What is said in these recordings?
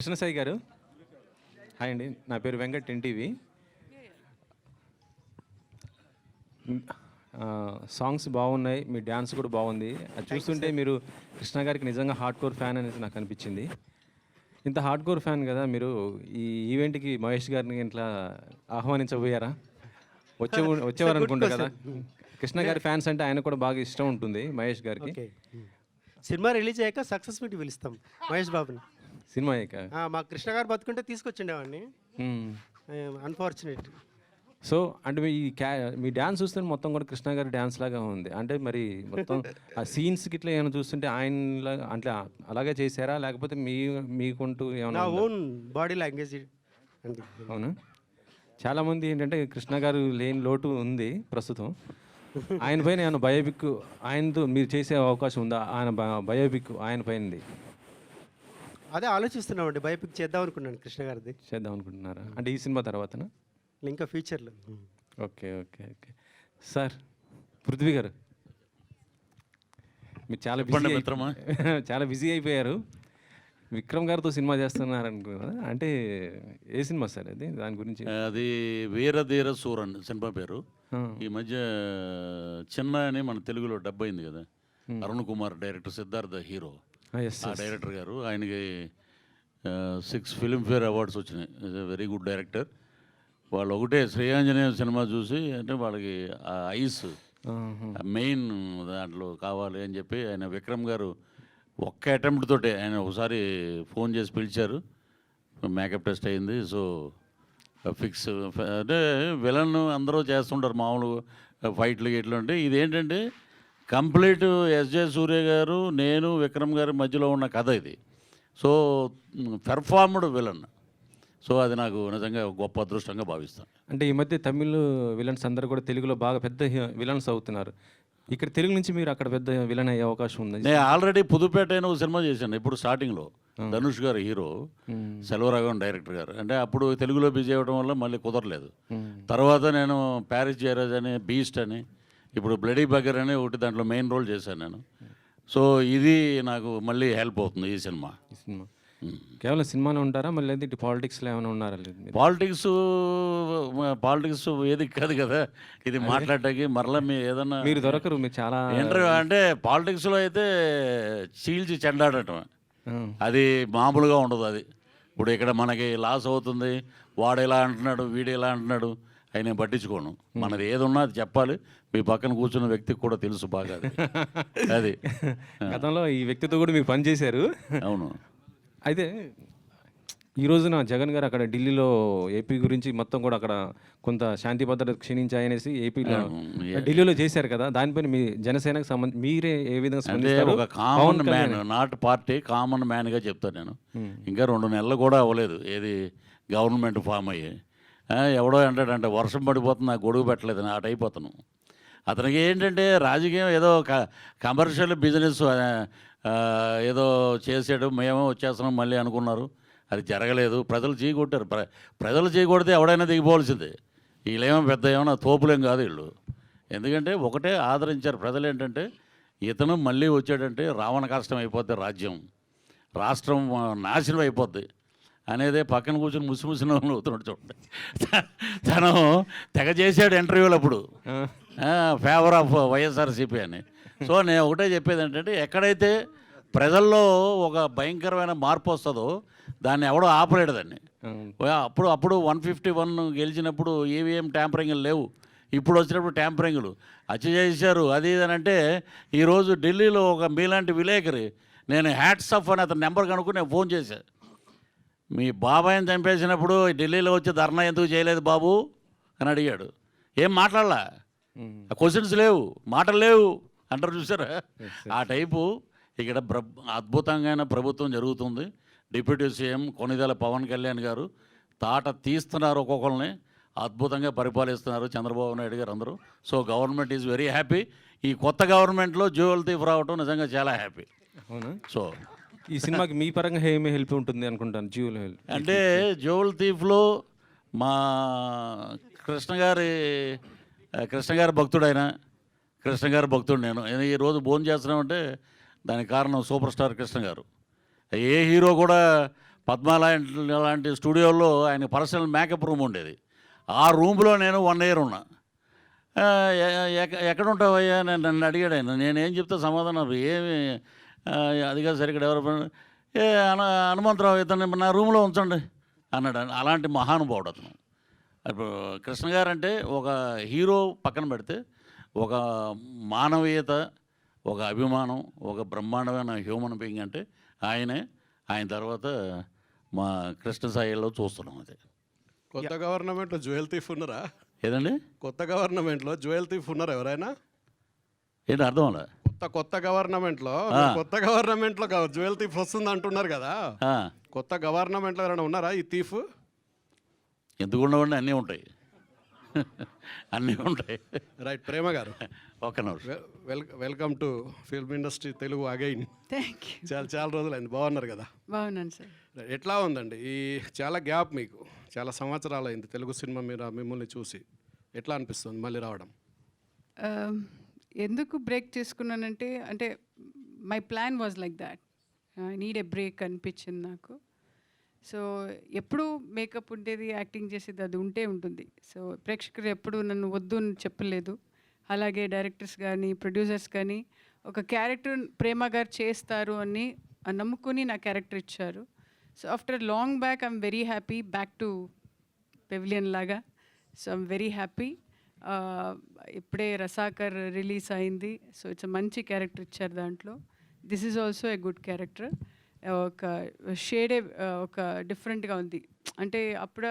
కృష్ణసాయి గారు, హాయ్ అండి. నా పేరు వెంకట్ ఎన్టీవీ. సాంగ్స్ బాగున్నాయి, మీ డ్యాన్స్ కూడా బాగుంది. అది చూస్తుంటే మీరు కృష్ణ గారికి నిజంగా హార్డ్ కోర్ ఫ్యాన్ అనేది నాకు అనిపించింది. ఇంత హార్డ్ కోర్ ఫ్యాన్ కదా మీరు, ఈ ఈవెంట్కి మహేష్ గారిని ఇట్లా ఆహ్వానించబోయారా? వచ్చేవారు అనుకుంటా కదా. కృష్ణ గారి ఫ్యాన్స్ అంటే ఆయన కూడా బాగా ఇష్టం ఉంటుంది మహేష్ గారికి. సినిమా రిలీజ్ అయ్యాక సక్సెస్ మీట్ పిలుస్తాం మహేష్ బాబుని. సినిమా మా కృష్ణ గారు బతుకుంటే తీసుకొచ్చిండేవాడిని, అన్ఫార్చునేట్. సో అంటే మీ డ్యాన్స్ చూస్తే మొత్తం కూడా కృష్ణ గారి డ్యాన్స్ లాగా ఉంది. అంటే మరి మొత్తం ఆ సీన్స్కి ఇట్లా ఏమైనా చూస్తుంటే ఆయన అంటే అలాగే చేశారా, లేకపోతే మీకుంటూ ఏమైనా ఓన్ బాడీ లాంగ్వేజ్ అండి. అవునా? చాలామంది ఏంటంటే కృష్ణ గారు లేని లోటు ఉంది ప్రస్తుతం. ఆయన పైన ఏమైనా బయోపిక్ ఆయనతో మీరు చేసే అవకాశం ఉందా? ఆయన బయోపిక్ ఆయన పైనది అదే ఆలోచిస్తున్నామండి, బయోపిక్ చేద్దాం అనుకున్నాను కృష్ణ గారిది. చేద్దాం అనుకుంటున్నారా? అంటే ఈ సినిమా తర్వాతనా? ఇంకా ఫ్యూచర్లో. Okay okay okay. Sir Prithvi గారు, మీరు చాలా బిజీ చాలా బిజీ అయిపోయారు. విక్రమ్ గారితో సినిమా చేస్తున్నారు అనుకున్నా. అంటే ఏ సినిమా సార్ అది? దాని గురించి. అది వీరధీర సూరన్ సినిమా పేరు. ఈ మధ్య చిన్న అని మన తెలుగులో డబ్ అయింది కదా. Arun Kumar director, Siddhartha hero. ఆ డైరెక్టర్ గారు, ఆయనకి 6 ఫిల్మ్ఫేర్ అవార్డ్స్ వచ్చినాయి. Is a very good director. వాళ్ళు ఒకటే శ్రేయాంజనేయ సినిమా చూసి, అంటే వాళ్ళకి ఆ ఐస్ మెయిన్ దాంట్లో కావాలి అని చెప్పి ఆయన విక్రమ్ గారు ఒక్క అటెంప్ట్ తోటే ఆయన ఒకసారి ఫోన్ చేసి పిలిచారు. మేకప్ టెస్ట్ అయింది. So fix. అంటే విలన్ అందరూ చేస్తుంటారు మామూలు ఫైట్లు గిట్లు. అంటే ఇదేంటంటే కంప్లీట్ ఎస్జే సూర్య గారు, నేను, విక్రమ్ గారి మధ్యలో ఉన్న కథ ఇది. So performed villain. సో అది నాకు నిజంగా గొప్ప అదృష్టంగా భావిస్తాను. అంటే ఈ మధ్య తమిళ్ విలన్స్ అందరూ కూడా తెలుగులో బాగా పెద్ద విలన్స్ అవుతున్నారు. ఇక్కడ తెలుగు నుంచి మీరు అక్కడ పెద్ద విలన్ అయ్యే అవకాశం ఉంది. నేను ఆల్రెడీ పుదుపేట అయిన ఒక సినిమా చేశాను ఇప్పుడు స్టార్టింగ్లో. ధనుష్ గారు హీరో, సెల్వరాఘవన్ డైరెక్టర్ గారు. అంటే అప్పుడు తెలుగులో బిజీ అవ్వడం వల్ల మళ్ళీ కుదరలేదు. తర్వాత నేను ప్యారిస్ జయరాజ్ అని, బీస్ట్ అని, ఇప్పుడు బ్లడీ బగర్ అని ఒకటి దాంట్లో మెయిన్ రోల్ చేశాను నేను. సో ఇది నాకు మళ్ళీ హెల్ప్ అవుతుంది ఈ సినిమా. కేవలం సినిమాలో ఉంటారా, మళ్ళీ ఇటు పాలిటిక్స్లో ఏమైనా ఉన్నారా? పాలిటిక్స్ ఏది కాదు కదా ఇది మాట్లాడటానికి. మరలా మీరు ఏదన్నా మీరు దొరకరు, మీరు చాలా ఇంటర్వ్యూ అంటే పాలిటిక్స్లో అయితే చీల్చి చెండాడటం అది మామూలుగా ఉండదు. అది ఇప్పుడు ఇక్కడ మనకి లాస్ అవుతుంది, వాడు ఎలా అంటున్నాడు, వీడు ఎలా అంటున్నాడు, అవి నేను పట్టించుకోను. మనది ఏది ఉన్నా అది చెప్పాలి. మీ పక్కన కూర్చున్న వ్యక్తికి కూడా తెలుసు బాగా అది. గతంలో ఈ వ్యక్తితో కూడా మీరు పనిచేశారు. అవును. అయితే ఈ రోజున జగన్ గారు అక్కడ ఢిల్లీలో ఏపీ గురించి మొత్తం కూడా అక్కడ కొంత శాంతి భద్రత క్షీణించాయనేసి ఏపీలో ఢిల్లీలో చేశారు కదా. దానిపైన మీ జనసేనకు సంబంధించి మీరే ఏ విధంగా స్పందిస్తారు? ఒక common man, not party, common మ్యాన్గా చెప్తాను నేను. ఇంకా 2 నెలలు కూడా అవ్వలేదు ఏది గవర్నమెంట్ ఫామ్ అయ్యి. ఎవడో అంటాడంటే వర్షం పడిపోతుంది, నాకు గొడుగు పెట్టలేదు, నా అటు అయిపోతాను. అతనికి ఏంటంటే రాజకీయం ఏదో కమర్షియల్ బిజినెస్ ఏదో చేసాడు, మేమే వచ్చేస్తున్నాం మళ్ళీ అనుకున్నారు. అది జరగలేదు. ప్రజలు చీకొట్టారు. ప్రజలు చీకొడితే ఎవడైనా దిగిపోవాల్సిందే. వీళ్ళేమో పెద్ద ఏమైనా తోపులేం కాదు వీళ్ళు. ఎందుకంటే ఒకటే ఆదరించారు ప్రజలు. ఏంటంటే ఇతను మళ్ళీ వచ్చాడంటే రావణ కష్టం అయిపోద్ది, రాష్ట్రం నాశనం అయిపోద్ది అనేదే పక్కన కూర్చొని ముసిముసిన అవుతున్నాడు చూడండి. తను తెగ చేశాడు ఇంటర్వ్యూలు అప్పుడు, ఫేవర్ ఆఫ్ వైఎస్ఆర్సీపీ అని. సో నేను ఒకటే చెప్పేది ఏంటంటే ఎక్కడైతే ప్రజల్లో ఒక భయంకరమైన మార్పు వస్తుందో దాన్ని ఎవడో ఆపలేడు దాన్ని. అప్పుడు 151 గెలిచినప్పుడు ఈవీఎం ట్యాంపరింగ్లు లేవు. ఇప్పుడు వచ్చినప్పుడు ట్యాంపరింగ్లు హత్య చేశారు అది ఇది అని. అంటే ఈరోజు ఢిల్లీలో ఒక మీలాంటి విలేకరి, నేను హ్యాట్స్ ఆఫ్ అని అతని నెంబర్ కనుక్కుని నేను ఫోన్ చేశాను. మీ బాబాయిని చంపేసినప్పుడు ఢిల్లీలో వచ్చి ధర్నా ఎందుకు చేయలేదు బాబు అని అడిగాడు. ఏం మాట్లాడలా, క్వశ్చన్స్ లేవు, మాటలు లేవు అంటారు చూసారా. ఆ టైపు ఇక్కడ అద్భుతంగా ప్రభుత్వం జరుగుతుంది. డిప్యూటీ సీఎం కొనిదెల పవన్ కళ్యాణ్ గారు తాట తీస్తున్నారు, ఒక్కొక్కరిని అద్భుతంగా పరిపాలిస్తున్నారు చంద్రబాబు నాయుడు గారు అందరూ. So government is very happy. ఈ కొత్త గవర్నమెంట్లో జ్యువెల్ థీఫ్ రావటం నిజంగా చాలా హ్యాపీ. అవునా? సో ఈ సినిమాకి మీ పరంగా ఏమి హెల్ప్ ఉంటుంది అనుకుంటాను? జ్యువెల్ హెల్ప్ అంటే జ్యువెల్ థీఫ్లో మా కృష్ణ గారి భక్తుడైన, కృష్ణ గారి భక్తుడు నేను. ఈరోజు భోజనం చేస్తున్నామంటే దానికి కారణం సూపర్ స్టార్ కృష్ణ గారు. ఏ హీరో కూడా పద్మ లాంటి స్టూడియోల్లో ఆయన పర్సనల్ మేకప్ రూమ్ ఉండేది. ఆ రూమ్లో నేను 1 year ఉన్నా. ఎక్కడ ఉంటావయ్యా నేను నన్ను అడిగాడు ఆయన. నేనేం చెప్తే సమాధానం ఏమి అది కాదు సార్ ఇక్కడ ఎవరు హనుమంతరావు ఇతను నా రూమ్లో ఉంచండి అన్నాడు. అలాంటి మహానుభావుడు అతను. ఇప్పుడు కృష్ణ గారు అంటే ఒక హీరో పక్కన పెడితే ఒక మానవీయత, ఒక అభిమానం, ఒక బ్రహ్మాండమైన హ్యూమన్ బీయింగ్ అంటే ఆయనే. ఆయన తర్వాత మా కృష్ణ సాయిలో చూస్తున్నాం. అదే కొత్త గవర్నమెంట్లో జ్యువెల్ థీఫ్ ఉన్నారా? ఏదండి కొత్త గవర్నమెంట్లో జ్యువెల్ థీఫ్ ఉన్నారా ఎవరైనా? ఏంటి అర్థం అలా? కొత్త గవర్నమెంట్లో కొత్త గవర్నమెంట్లో జ్యువెల్ థీఫ్ వస్తుంది అంటున్నారు కదా. కొత్త గవర్నమెంట్లో ఎవరైనా ఉన్నారా ఈ థీఫ్? ఎందుకు ఉండవండి, అన్నీ ఉంటాయి. అన్నీ ఉంటాయి. రైట్. ప్రేమ గారు okay. Welcome to film industry Telugu again. Thank you. చాలా రోజులైంది. బాగున్నారు కదా? బాగున్నాను సార్. ఎట్లా ఉందండి ఈ చాలా గ్యాప్, మీకు చాలా సంవత్సరాలు అయింది తెలుగు సినిమా మీద మిమ్మల్ని చూసి. ఎట్లా అనిపిస్తుంది మళ్ళీ రావడం? ఎందుకు బ్రేక్ తీసుకున్నానంటే my plan was like that. I need a break అనిపించింది నాకు. సో ఎప్పుడు మేకప్ ఉండేది, యాక్టింగ్ చేసేది అది ఉంటుంది. సో ప్రేక్షకులు ఎప్పుడు నన్ను వద్దు అని చెప్పలేదు. అలాగే డైరెక్టర్స్ కానీ ప్రొడ్యూసర్స్ కానీ ఒక క్యారెక్టర్ ప్రేమ గారు చేస్తారు అని నమ్ముకుని నా క్యారెక్టర్ ఇచ్చారు. So after long back I'm very happy back to pavilion లాగా. So I'm very happy. ఇప్పుడే రసాకర్ రిలీజ్ అయింది. సో ఇట్స్ మంచి క్యారెక్టర్ ఇచ్చారు దాంట్లో. This is also a good character. ఒక షేడే ఒక డిఫరెంట్గా ఉంది. అంటే అప్పుడు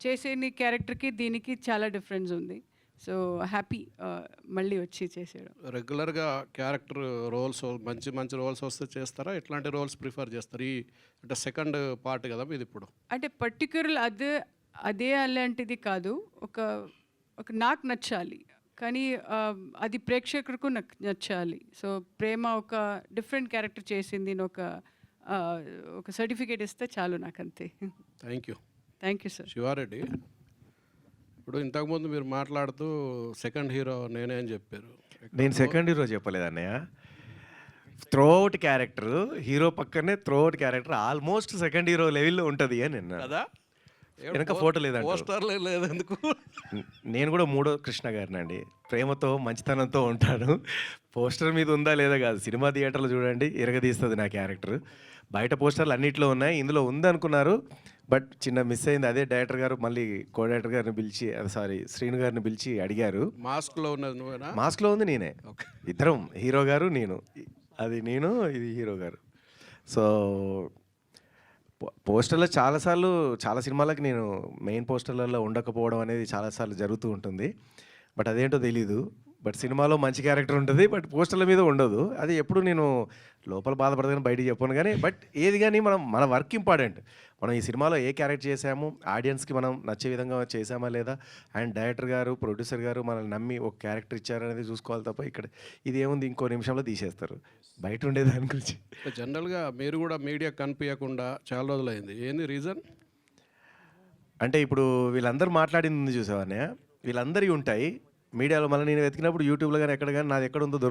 చేసే క్యారెక్టర్కి దీనికి చాలా డిఫరెన్స్ ఉంది. సో హ్యాపీ మళ్ళీ వచ్చి చేసేయడం. రెగ్యులర్గా క్యారెక్టర్ రోల్స్ మంచి మంచి రోల్స్ వస్తే చేస్తారా? ఎట్లాంటి రోల్స్ ప్రిఫర్ చేస్తారు? ఈ అంటే సెకండ్ పార్ట్ కదా ఇది ఇప్పుడు. అంటే పర్టిక్యులర్ అదే అలాంటిది కాదు. ఒక నాకు నచ్చాలి కానీ అది ప్రేక్షకులకు నచ్చాలి. సో ప్రేమ ఒక డిఫరెంట్ క్యారెక్టర్ చేసింది అని ఒక సర్టిఫికేట్ ఇస్తే చాలు నాకు, అంతే. Thank you. Thank you sir. Shivareddy, ఇప్పుడు ఇంతకుముందు మీరు మాట్లాడుతూ సెకండ్ హీరో నేనే అని చెప్పారు. నేను సెకండ్ హీరో చెప్పలేదు అన్నయ్య. త్రోఅవుట్ క్యారెక్టర్, హీరో పక్కనే throughout character almost second hero లెవెల్లో ఉంటుంది అని నిన్న. కదా వెనక ఫోటో లేదంట. పోస్టర్లే లేదెందుకు? నేను కూడా 3వ కృష్ణ గారినండి. ప్రేమతో మంచితనంతో ఉంటాను. పోస్టర్ మీద ఉందా లేదా కాదు, సినిమా థియేటర్లో చూడండి ఇరగదీస్తుంది నా క్యారెక్టర్. బయట పోస్టర్లు అన్నింటిలో ఉన్నాయి, ఇందులో ఉందనుకున్నారు. బట్ చిన్న మిస్ అయింది. అదే డైరెక్టర్ గారు మళ్ళీ కో డైరెక్టర్ గారిని పిలిచి, శ్రీను గారిని పిలిచి అడిగారు. మాస్క్లో ఉన్నది నువ్వేనా? మాస్క్లో ఉంది నేనే. ఇద్దరం, హీరో గారు నేను. అది నేను, ఇది హీరో గారు. సో పోస్టర్లో చాలా సినిమాలకు నేను మెయిన్ పోస్టర్లలో ఉండకపోవడం అనేది చాలాసార్లు జరుగుతూ ఉంటుంది. బట్ అదేంటో తెలీదు. బట్ సినిమాలో మంచి క్యారెక్టర్ ఉంటుంది, బట్ పోస్టర్ల మీద ఉండదు. అది ఎప్పుడు నేను లోపల బాధపడదని బయటికి చెప్పాను. కానీ బట్ ఏది కానీ మన వర్క్ ఇంపార్టెంట్. మనం ఈ సినిమాలో ఏ క్యారెక్టర్ చేసాము, ఆడియన్స్కి మనం నచ్చే విధంగా చేసామా లేదా, అండ్ డైరెక్టర్ గారు ప్రొడ్యూసర్ గారు మనల్ని నమ్మి ఒక క్యారెక్టర్ ఇచ్చారనేది చూసుకోవాలి తప్ప ఇక్కడ ఇది ఏముంది ఇంకో నిమిషంలో తీసేస్తారు. బయట ఉండేదాని గురించి జనరల్గా మీరు కూడా మీడియా కనిపించకుండా చాలా రోజులైంది. ఏంది రీజన్? అంటే ఇప్పుడు వీళ్ళందరూ మాట్లాడింది ఉంది చూసావనే, వీళ్ళందరివి ఉంటాయి మీడియాలో. మళ్ళీ నేను వెతికినప్పుడు యూట్యూబ్లో కానీ ఎక్కడ కానీ నాది ఎక్కడ ఉందో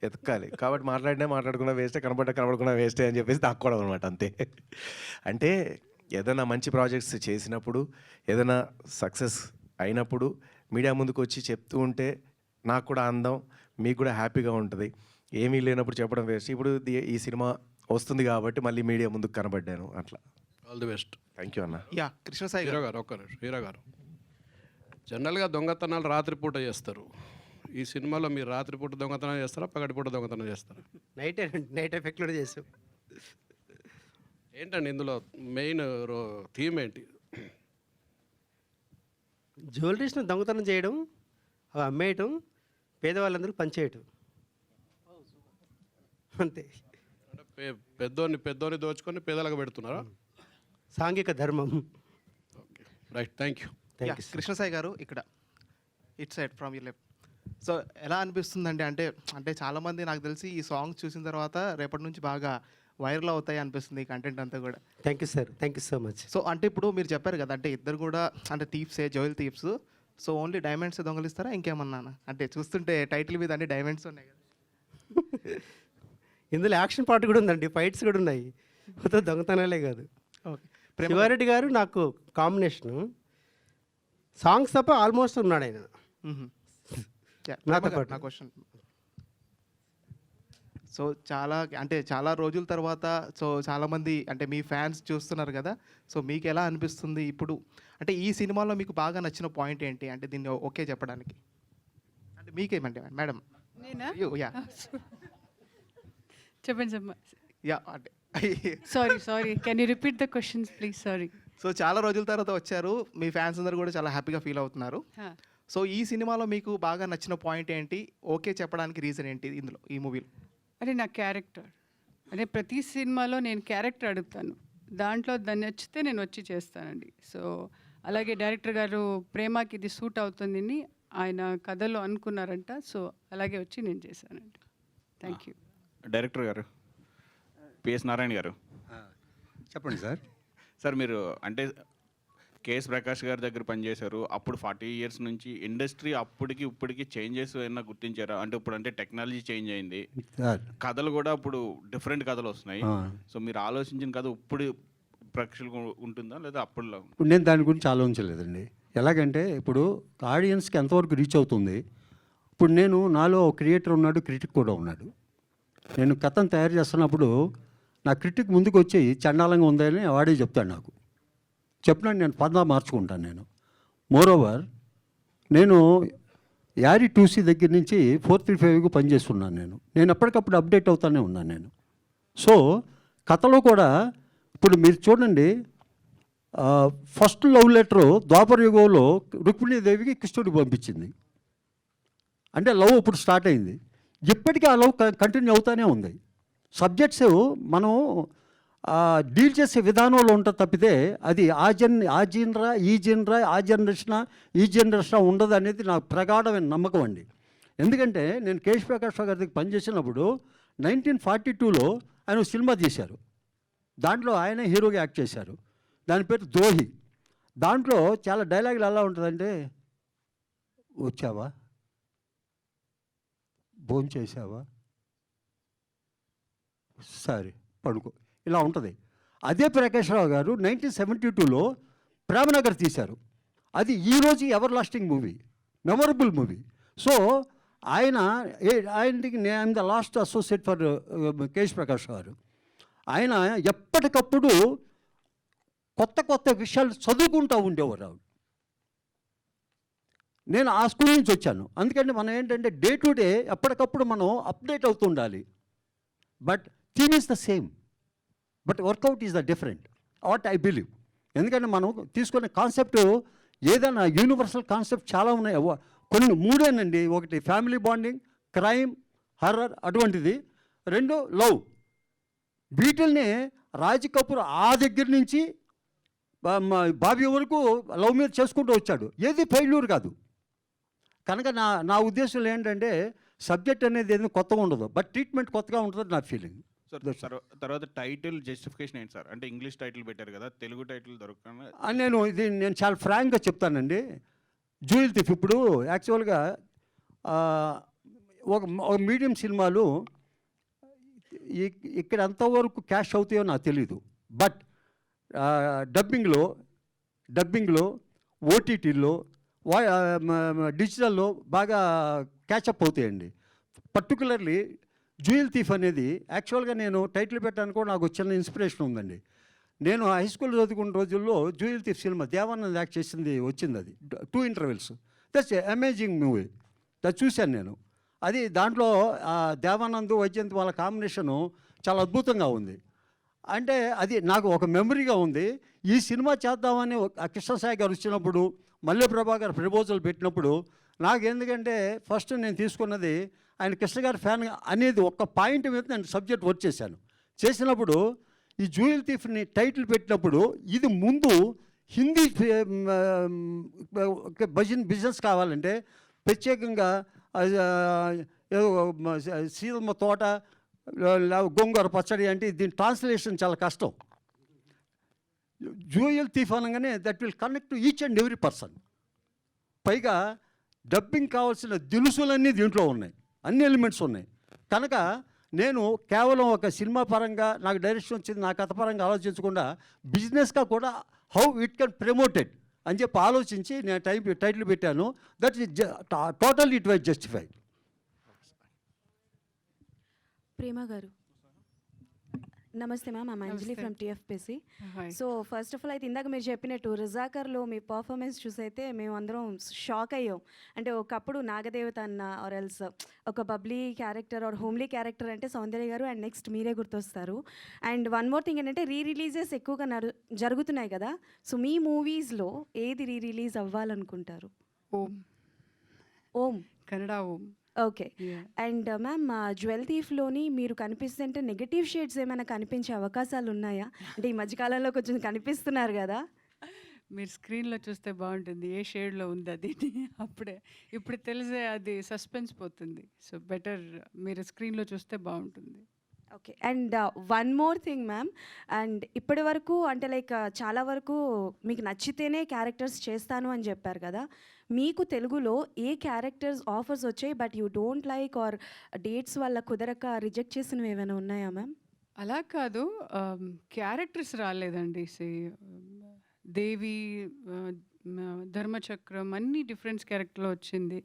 ఎతకాలి. కాబట్టి మాట్లాడుకున్నా వేస్టే, కనపడకుండా వేస్టే అని చెప్పేసి దాక్కోవడం అనమాట, అంతే. అంటే ఏదైనా మంచి ప్రాజెక్ట్స్ చేసినప్పుడు, ఏదైనా సక్సెస్ అయినప్పుడు మీడియా ముందుకు వచ్చి చెప్తూ ఉంటే నాకు కూడా అందం, మీకు కూడా హ్యాపీగా ఉంటుంది. ఏమీ లేనప్పుడు చెప్పడం వేస్ట్. ఇప్పుడు ఈ సినిమా వస్తుంది కాబట్టి మళ్ళీ మీడియా ముందుకు కనబడ్డాను, అట్లా. All the best. Thank you అన్న. యా కృష్ణ సాయి హీరో గారు హీరో గారు జనరల్గా దొంగతనాలు రాత్రిపూట చేస్తారు. ఈ సినిమాలో మీరు రాత్రిపూట దొంగతనం చేస్తారా, పగటిపూట దొంగతనం చేస్తారా? నైట్ ఎఫెక్ట్లో చేసాం. ఏంటండి ఇందులో మెయిన్ థీమ్ ఏంటి? జ్యువెలరీస్ని దొంగతనం చేయడం, అవి అమ్మేయటం, పేదవాళ్ళందరూ పనిచేయటం, అంతే. అంటే పెద్దోని దోచుకొని పేదలకు పెడుతున్నారా? సాంఘిక ధర్మం. Okay, right. Thank you. Yeah Krishna Sai గారు, ఇక్కడ it side from you left. So ఎలా అనిపిస్తుందండి? అంటే చాలామంది నాకు తెలిసి ఈ సాంగ్ చూసిన తర్వాత రేపటి నుంచి బాగా వైరల్ అవుతాయి అనిపిస్తుంది ఈ కంటెంట్ అంతా కూడా. Thank you sir, thank you so much. So అంటే ఇప్పుడు మీరు చెప్పారు కదా, అంటే ఇద్దరు కూడా అంటే థీప్సే, jewel thieves. So only diamonds దొంగలిస్తారా ఇంకేమన్నా? అంటే చూస్తుంటే టైటిల్ మీద అన్ని డైమండ్స్ ఉన్నాయి కదా. ఇందులో యాక్షన్ పార్ట్ కూడా ఉందండి, ఫైట్స్ కూడా ఉన్నాయి, మొత్తం దొంగతనాలే కాదు. ఓకే. ప్రేమ శివారెడ్డి గారు నాకు కాంబినేషను సాంగ్స్ తప్ప ఆల్మోస్ట్ ఉన్నాడు ఆయన. మ్మ్. Yeah, నాతో ప్రేమ గారు, పాటు. నా క్వశ్చన్. సో చాలా రోజుల తర్వాత సో చాలామంది అంటే మీ ఫ్యాన్స్ చూస్తున్నారు కదా, సో మీకు ఎలా అనిపిస్తుంది ఇప్పుడు? అంటే ఈ సినిమాలో మీకు బాగా నచ్చిన పాయింట్ ఏంటి, అంటే దీన్ని ఓకే చెప్పడానికి? అంటే మీకేమంటే మేడం? నేనా? యా చెప్పండి. యా అంటే sorry can you repeat the questions please? Sorry. So చాలా రోజుల తర్వాత వచ్చారు, మీ ఫ్యాన్స్ అందరూ కూడా చాలా హ్యాపీగా ఫీల్ అవుతున్నారు. సో ఈ సినిమాలో మీకు బాగా నచ్చిన పాయింట్ ఏంటి, ఓకే చెప్పడానికి రీజన్ ఏంటి ఇందులో, ఈ మూవీలో? అంటే నా క్యారెక్టర్, అంటే ప్రతి సినిమాలో నేను క్యారెక్టర్ అడుగుతాను, దాంట్లో దాన్ని నచ్చితే నేను వచ్చి చేస్తానండి. సో అలాగే డైరెక్టర్ గారు ప్రేమకి ఇది సూట్ అవుతుందని ఆయన కథలో అనుకున్నారంట, సో అలాగే వచ్చి నేను చేశానండి. Thank you. డైరెక్టర్ గారు పిఎస్ నారాయణ గారు, చెప్పండి సార్. సార్ మీరు అంటే కేఎస్ ప్రకాష్ గారి దగ్గర పనిచేశారు, అప్పుడు 40 years నుంచి ఇండస్ట్రీ అప్పటికి ఇప్పటికి చేంజెస్ ఏమైనా గుర్తించారా? అంటే ఇప్పుడు అంటే టెక్నాలజీ చేంజ్ అయింది, సార్ కథలు కూడా ఇప్పుడు డిఫరెంట్ కథలు వస్తున్నాయి. సో మీరు ఆలోచించిన కథ ఇప్పుడు ప్రేక్షకులకు ఉంటుందా లేదా అప్పుడులా? ఇప్పుడు నేను దాని గురించి ఆలోచించలేదండి. ఎలాగంటే ఇప్పుడు ఆడియన్స్కి ఎంతవరకు రీచ్ అవుతుంది. ఇప్పుడు నేను నాలో క్రియేటర్ ఉన్నాడు, క్రిటిక్ కూడా ఉన్నాడు. నేను కథను తయారు చేస్తున్నప్పుడు నా క్రిటిక్ ముందుకు వచ్చి చండాలంగా ఉందని వాడే చెప్తాడు. నాకు చెప్పినాడు, నేను పదా మార్చుకుంటాను. నేను మోరోవర్ నేను యారీ 2C దగ్గర నుంచి 435కు పనిచేస్తున్నాను. నేను ఎప్పటికప్పుడు అప్డేట్ అవుతానే ఉన్నాను నేను. సో కథలో కూడా ఇప్పుడు మీరు చూడండి, ఫస్ట్ లవ్ లెటరు ద్వాపర యుగంలో రుక్మిణీదేవికి కృష్ణుడికి పంపించింది. అంటే లవ్ ఇప్పుడు స్టార్ట్ అయింది, ఇప్పటికీ ఆ లవ్ కంటిన్యూ అవుతూనే ఉంది. సబ్జెక్ట్స్ మనం డీల్ చేసే విధానంలో ఉంటుంది తప్పితే అది ఆ జనరా ఈ జనరేషన్ ఉండదు అనేది నాకు ప్రగాఢమైన నమ్మకం అండి. ఎందుకంటే నేను కేఎస్ ప్రకాష్ రావు గారి దగ్గర పనిచేసినప్పుడు 1942లో ఆయన ఒక సినిమా తీశారు, దాంట్లో ఆయన హీరోగా యాక్ట్ చేశారు, దాని పేరు ద్రోహి. దాంట్లో చాలా డైలాగులు ఎలా ఉంటుందంటే, వచ్చావా, భోంచేసావా, సరే పడుకో, ఇలా ఉంటుంది. అదే ప్రకాష్ రావు గారు 1972లో ప్రేమనగర్ తీశారు, అది ఈరోజు ever lasting movie, memorable movie. So ఆయనకి నేను the last associate for KS Prakash గారు. ఆయన ఎప్పటికప్పుడు కొత్త విషయాలు చదువుకుంటూ ఉండేవారు. నేను ఆ స్కూల్ నుంచి వచ్చాను, అందుకని మనం ఏంటంటే డే టు డే ఎప్పటికప్పుడు మనం అప్డేట్ అవుతుండాలి. But theme is the same, but workout is the different, what I believe. ఎందుకంటే మనం తీసుకునే కాన్సెప్ట్ ఏదైనా యూనివర్సల్ కాన్సెప్ట్ చాలా ఉన్నాయి, కొన్ని మూడేనండి. ఒకటి ఫ్యామిలీ బాండింగ్, క్రైమ్, హర్రర్ అటువంటిది. 2 లవ్. వీటిల్ని రాజ్ కపూర్ ఆ దగ్గర నుంచి బాబీ వరకు లవ్ మీద చేసుకుంటూ వచ్చాడు, ఏది ఫెయిల్యూర్ కాదు. కనుక నా ఉద్దేశంలో ఏంటంటే సబ్జెక్ట్ అనేది ఏదో కొత్తగా ఉండదు, బట్ ట్రీట్మెంట్ కొత్తగా ఉంటుంది నా ఫీలింగ్. సార్ తర్వాత టైటిల్ జస్టిఫికేషన్ ఏంటి సార్? అంటే ఇంగ్లీష్ టైటిల్ పెట్టారు కదా, తెలుగు టైటిల్ దొరకకుండా. నేను చాలా ఫ్రాంక్గా చెప్తానండి. జూయిల్ థీఫ్ ఇప్పుడు యాక్చువల్గా ఒక మీడియం సినిమాలు ఇక్కడ ఎంతవరకు క్యాష్ అవుతాయో నాకు తెలీదు, బట్ డబ్బింగ్లో ఓటీటీలో డిజిటల్లో బాగా క్యాచప్ అవుతాయండి. పర్టికులర్లీ జూయిల్ థీఫ్ అనేది యాక్చువల్గా నేను టైటిల్ పెట్టడానికి కూడా నాకు చిన్న ఇన్స్పిరేషన్ ఉందండి. నేను హై స్కూల్ చదువుకున్న రోజుల్లో జూయిల్ థీఫ్ సినిమా దేవానంద్ యాక్ట్ చేసింది వచ్చింది, అది 2 intervals. దట్స్ అమేజింగ్ మూవీ, అది చూశాను నేను. అది దాంట్లో దేవానంద్ వైజయంత్ వాళ్ళ కాంబినేషను చాలా అద్భుతంగా ఉంది. అంటే అది నాకు ఒక మెమరీగా ఉంది. ఈ సినిమా చేద్దామని కృష్ణసాయి గారు వచ్చినప్పుడు, మల్లె ప్రభాకర్ ప్రపోజల్ పెట్టినప్పుడు నాకు ఎందుకంటే ఫస్ట్ నేను తీసుకున్నది ఆయన కృష్ణ గారి ఫ్యాన్ అనేది ఒక పాయింట్ మీద నేను సబ్జెక్ట్ వర్క్ చేసినప్పుడు ఈ జూయిల్ థీఫ్ని టైటిల్ పెట్టినప్పుడు ఇది ముందు హిందీ బిజినెస్ కావాలంటే ప్రత్యేకంగా ఏదో సీతమ్మ తోట, గోంగూర పచ్చడి అంటే దీని ట్రాన్స్లేషన్ చాలా కష్టం. జూయిల్ థీఫ్ అనగానే that will connect to each and every person. పైగా డబ్బింగ్ కావాల్సిన దినుసులన్నీ దీంట్లో ఉన్నాయి, అన్ని ఎలిమెంట్స్ ఉన్నాయి. కనుక నేను కేవలం ఒక సినిమా పరంగా నాకు డైరెక్షన్ వచ్చింది నా కథ పరంగా ఆలోచించకుండా బిజినెస్గా కూడా హౌ ఇట్ కెన్ ప్రమోటెడ్ అని చెప్పి ఆలోచించి నేను టైటిల్ పెట్టాను. That is total it was justified. Prema గారు నమస్తే ma'am, I'm Anjali from TFPC. Hi. So first of all అయితే ఇందాక మీరు చెప్పినట్టు రిజాకర్లో మీ పర్ఫార్మెన్స్ చూసైతే మేము అందరం షాక్ అయ్యాం. అంటే ఒకప్పుడు నాగదేవత అన్న ఆర్ ఎల్స్ ఒక bubbly character or homely character అంటే సౌందర్య గారు అండ్ నెక్స్ట్ మీరే గుర్తొస్తారు. అండ్ వన్ మోర్ థింగ్ ఏంటంటే రిలీజెస్ ఎక్కువగా జరుగుతున్నాయి కదా, సో మీ మూవీస్లో ఏది రిలీజ్ అవ్వాలనుకుంటారు? Om, Om, Kannada Om. Okay. And ma'am jewel థీఫ్లోని మీరు కనిపిస్తుంటే నెగటివ్ షేడ్స్ ఏమైనా కనిపించే అవకాశాలు ఉన్నాయా? అంటే ఈ మధ్యకాలంలో కొంచెం కనిపిస్తున్నారు కదా. మీరు స్క్రీన్లో చూస్తే బాగుంటుంది ఏ షేడ్లో ఉంది అది. అప్పుడే ఇప్పుడు తెలిసే అది సస్పెన్స్ పోతుంది. సో బెటర్ మీరు స్క్రీన్లో చూస్తే బాగుంటుంది. Okay. And one more thing ma'am, and ఇప్పటి వరకు అంటే లైక్ చాలా వరకు మీకు నచ్చితేనే క్యారెక్టర్స్ చేస్తాను అని చెప్పారు కదా, మీకు తెలుగులో ఏ క్యారెక్టర్స్ ఆఫర్స్ వచ్చాయి but you don't like or dates వల్ల కుదరక రిజెక్ట్ చేసినవి ఏమైనా ఉన్నాయా మ్యామ్? అలా కాదు, క్యారెక్టర్స్ రాలేదండి. దేవి, ధర్మచక్రం అన్ని డిఫరెంట్ క్యారెక్టర్లో వచ్చింది.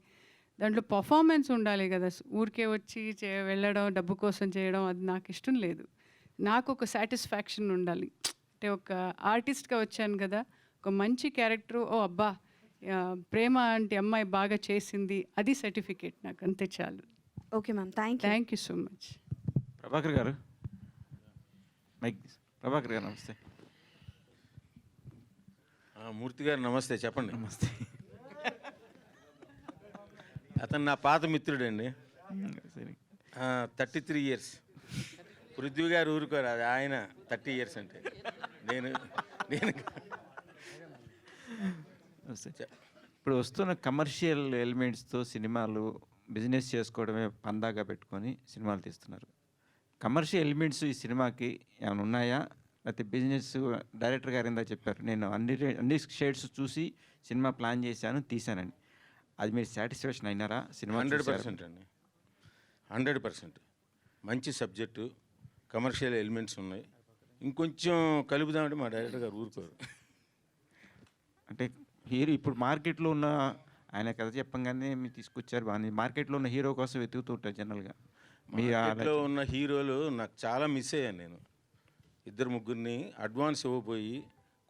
దాంట్లో పర్ఫార్మెన్స్ ఉండాలి కదా, ఊరికే వచ్చి వెళ్ళడం డబ్బు కోసం చేయడం అది నాకు ఇష్టం లేదు. నాకు ఒక సాటిస్ఫాక్షన్ ఉండాలి. అంటే ఒక ఆర్టిస్ట్గా వచ్చాను కదా, ఒక మంచి క్యారెక్టర్, ఓ అబ్బా ప్రేమ అంటే అమ్మాయి బాగా చేసింది, అది సర్టిఫికేట్ నాకు, అంతే చాలు. Okay ma'am, thank you so much. Prabhakar గారు, మైక్ ప్రభాకర్ గారు నమస్తే. మూర్తి గారు నమస్తే, చెప్పండి. నమస్తే. అతను నా పాత మిత్రుడండి, సరే. 33 ఇయర్స్. పృథ్వీ గారు ఊరుకోరు, అది ఆయన 30 ఇయర్స్ అంటే నేను ఇప్పుడు వస్తున్న కమర్షియల్ ఎలిమెంట్స్తో సినిమాలు బిజినెస్ చేసుకోవడమే పందాగా పెట్టుకొని సినిమాలు తీస్తున్నారు. కమర్షియల్ ఎలిమెంట్స్ ఈ సినిమాకి ఏమైనా ఉన్నాయా, లేకపోతే బిజినెస్? డైరెక్టర్ గారు ఇందా చెప్పారు, నేను అన్ని షేడ్స్ చూసి సినిమా ప్లాన్ చేశాను, తీశానని. అది మీరు సాటిస్ఫాక్షన్ అయినారా? సినిమా 100% అండి, 100%. మంచి సబ్జెక్టు, కమర్షియల్ ఎలిమెంట్స్ ఉన్నాయి. ఇంకొంచెం కలుపుదామంటే మా డైరెక్టర్ గారు ఊరుకోరు. అంటే హీరో ఇప్పుడు మార్కెట్లో ఉన్న ఆయన కథ చెప్పంగానే మీరు తీసుకొచ్చారు బాగా. మార్కెట్లో ఉన్న హీరో కోసం వెతుకుతూ ఉంటారు జనరల్గా. మార్కెట్లో ఉన్న హీరోలు నాకు చాలా మిస్ అయ్యాను. నేను 2-3 అడ్వాన్స్ ఇవ్వబోయి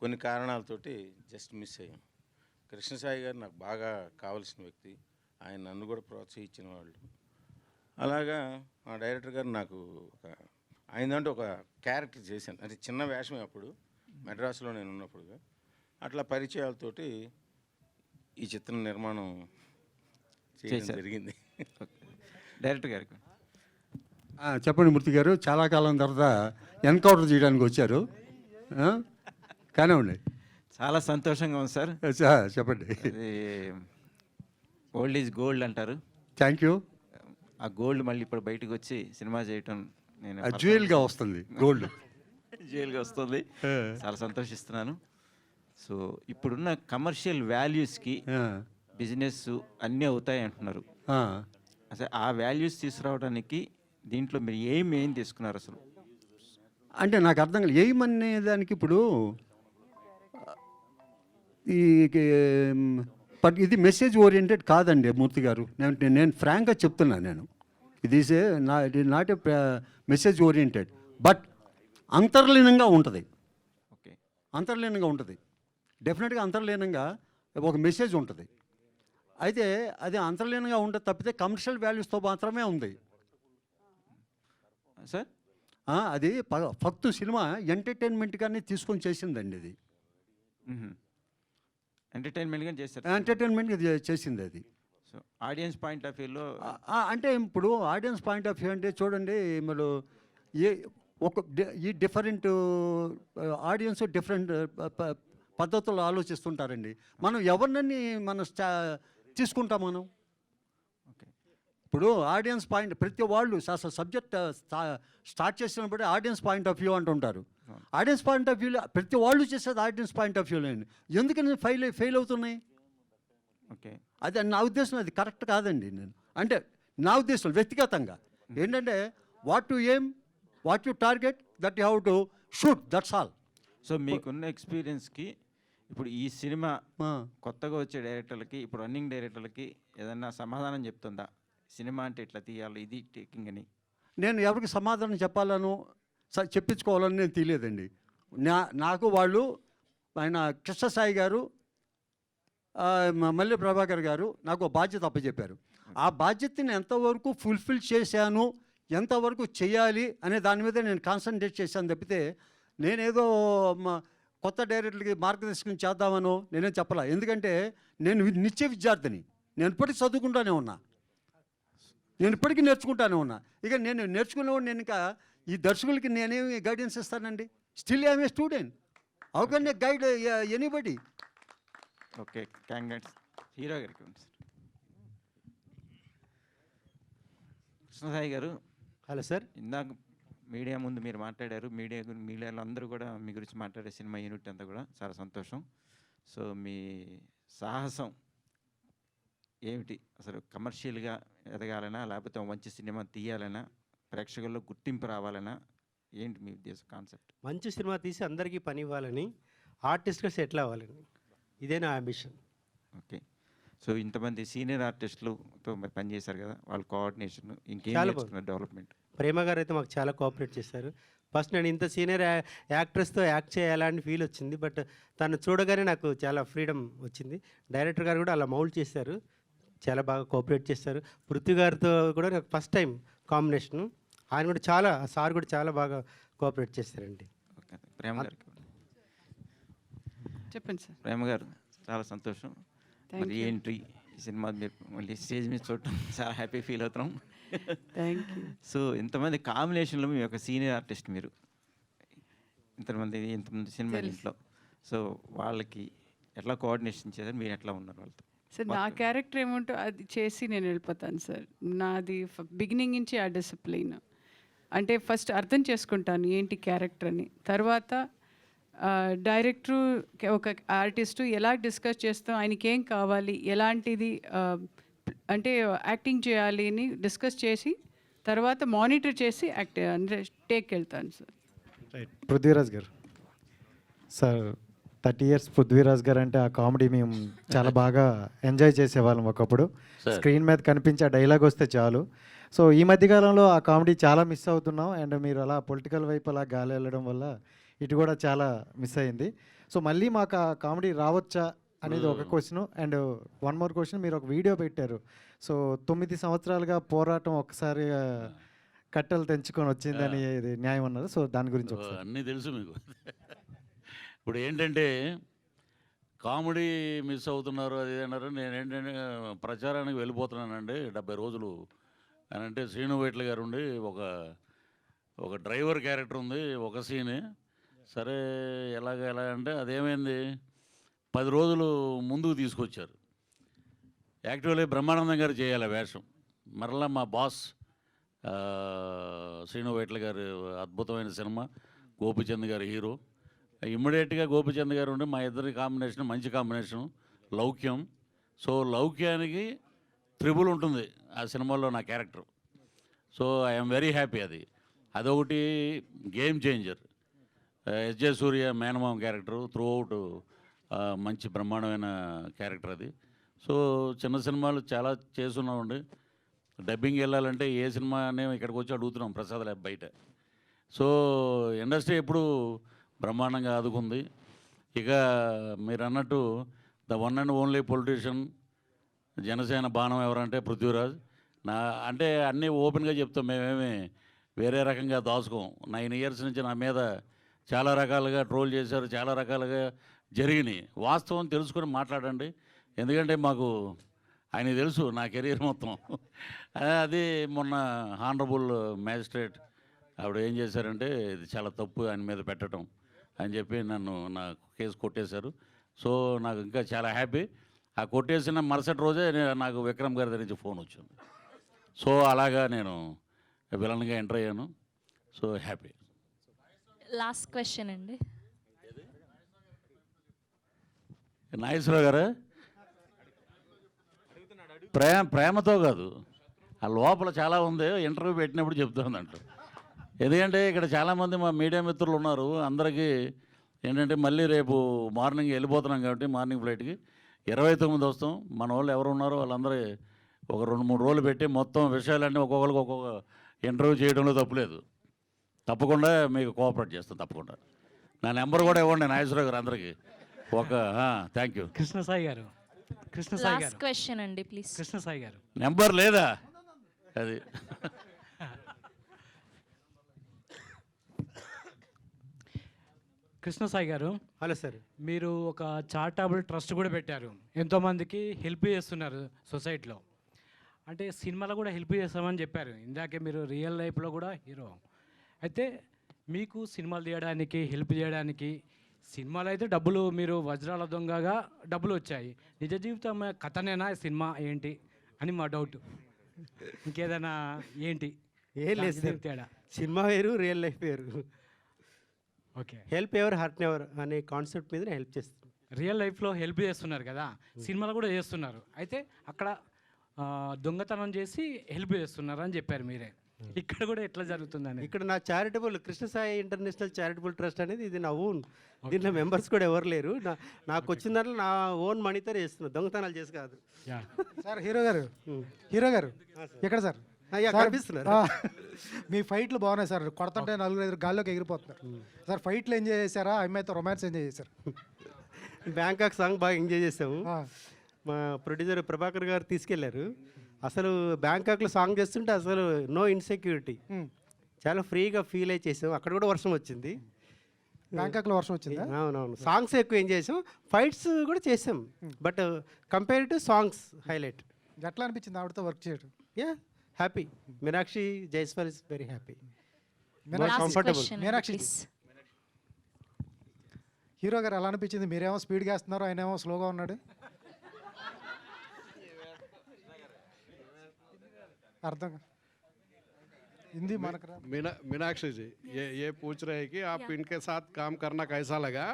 కొన్ని కారణాలతోటి జస్ట్ మిస్ అయ్యాను. కృష్ణసాయి గారు నాకు బాగా కావాల్సిన వ్యక్తి, ఆయన నన్ను కూడా ప్రోత్సహించిన వాళ్ళు. అలాగా మా డైరెక్టర్ గారు నాకు ఆయన దాంట్లో ఒక క్యారెక్టర్ చేశాను, అది చిన్న వేషమే అప్పుడు మెడ్రాస్లో నేను ఉన్నప్పుడుగా. అట్లా పరిచయాలతోటి ఈ చిత్రం నిర్మాణం చేయడం జరిగింది. డైరెక్టర్ గారికి చెప్పండి మూర్తి గారు, చాలా కాలం తర్వాత ఎన్కౌంటర్ చేయడానికి వచ్చారు, కానివ్వండి. చాలా సంతోషంగా ఉంది సార్. చెప్పండి. ఓల్డ్ ఈజ్ గోల్డ్ అంటారు. Thank you. ఆ గోల్డ్ మళ్ళీ ఇప్పుడు బయటకు వచ్చి సినిమా చేయటం నేను జ్యువెల్గా వస్తుంది, గోల్డ్ జ్యువెల్గా వస్తుంది. చాలా సంతోషిస్తున్నాను. సో ఇప్పుడున్న కమర్షియల్ వాల్యూస్కి బిజినెస్ అన్నీ అవుతాయి అంటున్నారు. అసలు ఆ వాల్యూస్ తీసుకురావడానికి దీంట్లో మీరు ఏం తీసుకున్నారు అసలు? అంటే నాకు అర్థం కాలేదు ఎయిమ్ అనే దానికి. ఇప్పుడు ఈ ఇది మెసేజ్ ఓరియంటెడ్ కాదండి మూర్తి గారు, నేను ఫ్రాంక్గా చెప్తున్నాను. ఇది not a message oriented, but అంతర్లీనంగా ఉంటుంది. ఓకే, అంతర్లీనంగా ఉంటుంది, డెఫినెట్గా అంతర్లీనంగా ఒక మెసేజ్ ఉంటుంది. అయితే అది అంతర్లీనంగా ఉంటుంది తప్పితే కమర్షియల్ వాల్యూస్తో మాత్రమే ఉంది సార్. అది ఫక్త్ సినిమా ఎంటర్టైన్మెంట్గానే తీసుకొని చేసిందండి. అది ఎంటర్టైన్మెంట్గా చేస్తారు, ఎంటర్టైన్మెంట్గా చేసింది అది. సో ఆడియన్స్ పాయింట్ ఆఫ్ వ్యూలో అంటే ఇప్పుడు ఆడియన్స్ పాయింట్ ఆఫ్ వ్యూ అంటే చూడండి, మరి ఈ డిఫరెంట్ ఆడియన్స్ డిఫరెంట్ పద్ధతుల్లో ఆలోచిస్తుంటారండి. మనం ఎవరినని మనం తీసుకుంటాం మనం. ఇప్పుడు ఆడియన్స్ పాయింట్ ప్రతి వాళ్ళు అసలు సబ్జెక్ట్ స్టార్ట్ చేసినప్పుడు ఆడియన్స్ పాయింట్ ఆఫ్ వ్యూ అంటుంటారు. ఆడియన్స్ పాయింట్ ఆఫ్ వ్యూలో ప్రతి వాళ్ళు చేసేది ఆడియన్స్ పాయింట్ ఆఫ్ వ్యూలో. ఎందుకని ఫెయిల్ అవుతున్నాయి? ఓకే, అది నా ఉద్దేశం, అది కరెక్ట్ కాదండి. నేను అంటే నా ఉద్దేశం వ్యక్తిగతంగా ఏంటంటే what to aim, what you target, that you have to shoot, that's all. So మీకున్న ఎక్స్పీరియన్స్కి ఇప్పుడు ఈ సినిమా కొత్తగా వచ్చే డైరెక్టర్లకి, ఇప్పుడు రన్నింగ్ డైరెక్టర్లకి ఏదన్నా సమాధానం చెప్తుందా? సినిమా అంటే ఇట్లా తీయాలి, ఇది టేకింగ్ అని. నేను ఎవరికి సమాధానం చెప్పాలను చెప్పించుకోవాలని నేను తెలియదండి. నాకు వాళ్ళు ఆయన కృష్ణసాయి గారు, మల్లె ప్రభాకర్ గారు నాకు బాధ్యత అప్పచెప్పారు. ఆ బాధ్యతని ఎంతవరకు ఫుల్ఫిల్ చేశాను, ఎంతవరకు చేయాలి అనే దాని మీద నేను కాన్సన్ట్రేట్ చేశాను తప్పితే నేనేదో కొత్త డైరెక్టర్లకి మార్గదర్శకం చేద్దామనో నేనేం చెప్పాల. ఎందుకంటే నేను నిత్య విద్యార్థిని, నేను ఇప్పటికీ చదువుకుంటానే ఉన్నా, నేను ఇప్పటికీ నేర్చుకుంటానే ఉన్నా. ఇక నేను నేర్చుకునేవాడు, నేను ఇంకా ఈ దర్శకులకి నేనేమి గైడెన్స్ ఇస్తానండి? Still I'm a student, how can A guide anybody? Okay, congrats. Hero గారికి ఉంది సార్. కృష్ణసాయి గారు, హలో సార్. ఇందాక మీడియా ముందు మీరు మాట్లాడారు, మీడియాలో అందరూ కూడా మీ గురించి మాట్లాడే సినిమా యూనిట్ అంతా కూడా చాలా సంతోషం. సో మీ సాహసం ఏమిటి? అసలు కమర్షియల్గా ఎదగాలనా, లేకపోతే మంచి సినిమా తీయాలనా, ప్రేక్షకుల్లో గుర్తింపు రావాలనా, ఏంటి మీ ఉద్దేశం, కాన్సెప్ట్? మంచి సినిమా తీసి అందరికీ పని ఇవ్వాలని, ఆర్టిస్ట్గా సెటిల్ అవ్వాలని, ఇదే నా అంబిషన్. ఓకే. సో ఇంతమంది సీనియర్ ఆర్టిస్టులతో పనిచేశారు కదా, వాళ్ళ కోఆర్డినేషన్, ఇంకేం చాలా నేర్చుకున్నారు డెవలప్మెంట్? ప్రేమ గారు అయితే మాకు చాలా కోఆపరేట్ చేశారు. ఫస్ట్ నేను ఇంత సీనియర్ యాక్ట్రెస్తో యాక్ట్ చేయాలని ఫీల్ వచ్చింది, బట్ తను చూడగానే నాకు చాలా ఫ్రీడమ్ వచ్చింది. డైరెక్టర్ గారు కూడా అలా మౌల్డ్ చేశారు, చాలా బాగా కోఆపరేట్ చేశారు. పృథ్వీ గారితో కూడా నాకు ఫస్ట్ టైం కాంబినేషను, ఆయన కూడా చాలా, సార్ కూడా చాలా బాగా కోఆపరేట్ చేశారండి. ఓకే, ప్రేమ గారికి చెప్పండి సార్. ప్రేమ గారు, చాలా సంతోషం. మరి ఎంట్రీ ఈ సినిమా మీరు మళ్ళీ స్టేజ్ మీద చూడటం చాలా హ్యాపీ ఫీల్ అవుతున్నాం. Thank you. సో ఇంతమంది కాంబినేషన్లో మీ యొక్క సీనియర్ ఆర్టిస్ట్ మీరు, ఇంతమంది సినిమా ఇంట్లో, సో వాళ్ళకి ఎట్లా కోఆర్డినేషన్ చేశారు, మీరు ఎట్లా ఉన్నారు వాళ్ళతో? సార్ నా క్యారెక్టర్ ఏముంటో అది చేసి నేను వెళ్ళిపోతాను సార్. నాది బిగినింగ్ నుంచి ఆ డిసిప్లిన్. అంటే ఫస్ట్ అర్థం చేసుకుంటాను ఏంటి క్యారెక్టర్ అని, తర్వాత డైరెక్టరు ఒక ఆర్టిస్టు ఎలా డిస్కస్ చేస్తాం, ఆయనకి ఏం కావాలి, ఎలాంటిది అంటే యాక్టింగ్ చేయాలి అని డిస్కస్ చేసి తర్వాత మానిటర్ చేసి అంటే టేక్ వెళ్తాను సార్. రైట్. పృథ్వీరాజ్ గారు సార్, 30 years పృథ్వీరాజ్ గారు అంటే ఆ కామెడీ మేము చాలా బాగా ఎంజాయ్ చేసేవాళ్ళం ఒకప్పుడు. స్క్రీన్ మీద కనిపించే డైలాగ్ వస్తే చాలు. సో ఈ మధ్యకాలంలో ఆ కామెడీ చాలా మిస్ అవుతున్నాం. అండ్ మీరు అలా పొలిటికల్ వైపు అలా గాలి వెళ్ళడం వల్ల ఇటు కూడా చాలా మిస్ అయింది. సో మళ్ళీ మాకు ఆ కామెడీ రావచ్చా అనేది ఒక question. And one more question, మీరు ఒక వీడియో పెట్టారు. సో 9 సంవత్సరాలుగా పోరాటం ఒక్కసారి కట్టెలు తెంచుకొని వచ్చిందని ఇది న్యాయం అన్నారు. సో దాని గురించి ఒకసారి. అన్నీ తెలుసు మీకు. ఇప్పుడు ఏంటంటే కామెడీ మిస్ అవుతున్నారు అది అన్నారు. నేను ఏంటంటే ప్రచారానికి వెళ్ళిపోతున్నానండి 70 రోజులు అని అంటే శ్రీను వైట్ల గారు ఉండి ఒక డ్రైవర్ క్యారెక్టర్ ఉంది, ఒక సీనే. సరే ఎలా అంటే అదేమైంది, 10 రోజులు ముందుకు తీసుకొచ్చారు. యాక్చువల్లీ బ్రహ్మానందం గారు చేయాలి ఆ వేషం. మరలా మా బాస్ శ్రీను వైట్ల గారు అద్భుతమైన సినిమా, గోపిచంద్ గారు హీరో. ఇమ్మీడియట్గా గోపిచంద్ గారు ఉండి మా ఇద్దరి కాంబినేషన్ మంచి కాంబినేషను, లౌక్యం. సో లౌక్యానికి ట్రిబుల్ ఉంటుంది ఆ సినిమాలో నా character. So I'm very happy. అదొకటి గేమ్ చేంజర్. ఎస్జే సూర్య మేనమామ క్యారెక్టరు త్రూ అవుట్ మంచి బ్రహ్మాండమైన క్యారెక్టర్ అది. సో చిన్న సినిమాలు చాలా చేస్తున్నామండి. డబ్బింగ్ వెళ్ళాలంటే ఏ సినిమా అనే ఇక్కడికి వచ్చి అడుగుతున్నాం ప్రసాద్ ల్యాబ్ బయట. సో ఇండస్ట్రీ ఎప్పుడు బ్రహ్మాండంగా ఆదుకుంది. ఇక మీరు అన్నట్టు the one and only politician Janasena బాణం ఎవరంటే పృథ్వీరాజ్. అంటే అన్నీ ఓపెన్గా చెప్తాం, మేమేమి వేరే రకంగా దాచుకోం. 9 years నుంచి నా మీద చాలా రకాలుగా ట్రోల్ చేశారు, చాలా రకాలుగా జరిగినాయి. వాస్తవం తెలుసుకొని మాట్లాడండి. ఎందుకంటే మాకు ఆయన తెలుసు నా కెరీర్ మొత్తం. అది మొన్న హానరబుల్ మ్యాజిస్ట్రేట్ ఆవిడ ఏం చేశారంటే ఇది చాలా తప్పు ఆయన మీద పెట్టడం అని చెప్పి నా కేసు కొట్టేశారు. సో నాకు ఇంకా చాలా హ్యాపీ. ఆ కొట్టేసిన మరుసటి రోజే నాకు విక్రమ్ గారి దగ్గర నుంచి ఫోన్ వచ్చింది. సో అలాగా నేను విలన్గా ఎంటర్ అయ్యాను. So happy. లాస్ట్ క్వశ్చన్ అండి. నాగేశ్వరరావు గారు ప్రేమతో కాదు, ఆ లోపల చాలా ఉంది, ఇంటర్వ్యూ పెట్టినప్పుడు చెప్తాను అంటారు. ఎందుకంటే ఇక్కడ చాలామంది మా మీడియా మిత్రులు ఉన్నారు. అందరికీ ఏంటంటే మళ్ళీ రేపు మార్నింగ్ వెళ్ళిపోతున్నాం కాబట్టి మార్నింగ్ ఫ్లైట్కి 29 వస్తాం. మన వాళ్ళు ఎవరు ఉన్నారో వాళ్ళందరూ ఒక 2-3 రోజులు పెట్టి మొత్తం విషయాలన్నీ ఒక్కొక్కరికి ఒక్కొక్క ఇంటర్వ్యూ చేయడంలో తప్పులేదు. తప్పకుండా మీకు కోఆపరేట్ చేస్తాను తప్పకుండా. నా నెంబర్ కూడా ఇవ్వండి నాగేశ్వరరావు గారు అందరికీ. Thank you. కృష్ణసాయి గారు, కృష్ణసాయి గారు, లాస్ట్ క్వశ్చన్ అండి ప్లీజ్. కృష్ణసాయి గారు, నెంబర్ లేదా అది? కృష్ణసాయి గారు, హలో సార్. మీరు ఒక చారిటబుల్ ట్రస్ట్ కూడా పెట్టారు, ఎంతోమందికి హెల్ప్ చేస్తున్నారు సొసైటీలో. అంటే సినిమాలో కూడా హెల్ప్ చేస్తామని చెప్పారు ఇందాకే. మీరు రియల్ లైఫ్లో కూడా హీరో. అయితే మీకు సినిమాలు తీయడానికి హెల్ప్ చేయడానికి సినిమాలో అయితే డబ్బులు, మీరు వజ్రాల దొంగగా డబ్బులు వచ్చాయి. నిజ జీవితం కథనేనా సినిమా ఏంటి అని మా డౌట్. ఇంకేదైనా ఏంటి? ఏం లేదు సార్, తేడా? సినిమా వేరు, రియల్ లైఫ్ వేరు. Okay. Help ever hurt ever అనే కాన్సెప్ట్ మీద హెల్ప్ చేస్తాను. రియల్ లైఫ్లో హెల్ప్ చేస్తున్నారు కదా, సినిమాలో కూడా చేస్తున్నారు. అయితే అక్కడ దొంగతనం చేసి హెల్ప్ చేస్తున్నారు అని చెప్పారు మీరే. ఇక్కడ కూడా ఎట్లా జరుగుతుందని? ఇక్కడ నా charitable Krishnasai international charitable trust అనేది ఇది నా ఓన్. దీంట్లో మెంబర్స్ కూడా ఎవరు లేరు. నాకు వచ్చిన దాంట్లో నా ఓన్ మనీతో చేస్తున్నా, దొంగతనాలు చేసి కాదు. సార్ హీరో గారు, హీరో గారు ఎక్కడ సార్? కనిపిస్తున్నారు. మీ ఫైట్లు బాగున్నాయి సార్, కొడుతుంటే 4-5 గాల్లోకి ఎగిరిపోతున్నారు సార్. ఫైట్లు ఎంజాయ్ చేశారా? అమ్మాయితో రొమాన్స్ ఎంజాయ్ చేశారు? బ్యాంకాక్ సాంగ్ బాగా ఎంజాయ్ చేసాము. మా ప్రొడ్యూసర్ ప్రభాకర్ గారు తీసుకెళ్లారు. అసలు బ్యాంకాక్లో సాంగ్ చేస్తుంటే అసలు నో ఇన్సెక్యూరిటీ, చాలా ఫ్రీగా ఫీల్ అయి చేసాం. అక్కడ కూడా వర్షం వచ్చింది. బ్యాంకాక్లో వర్షం వచ్చింది. అవునవును, సాంగ్స్ ఎక్కువ ఎంజాయ్ చేసాం, ఫైట్స్ కూడా చేసాం. But compare to songs highlight. ఎట్లా అనిపించింది ఆవిడతో వర్క్ చేయడం? Yeah, happy. Meenakshi Jaiswal is very happy, comfortable. Meenakshi hero గారు ఎలా అనిపించింది? మీరేమో స్పీడ్గా వేస్తున్నారు, ఆయన ఏమో స్లోగా ఉన్నాడు. అర్థం हिंदी मीनाक्षी जी, ये पूछ रहे हैं कि आप इनके साथ काम करना कैसा लगा?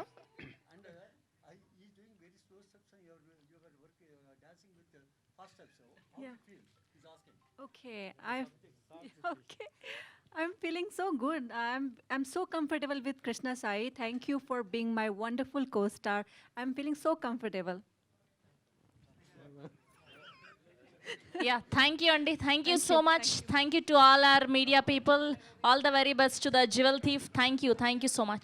Okay, I'm feeling so good. I'm so comfortable with Krishna Sai. Thank you for being my wonderful co-star. I'm feeling so comfortable. Yeah, thank you Andy. Thank you so much. Thank you to all our media people. All the very best to the Jewel Thief. Thank you so much.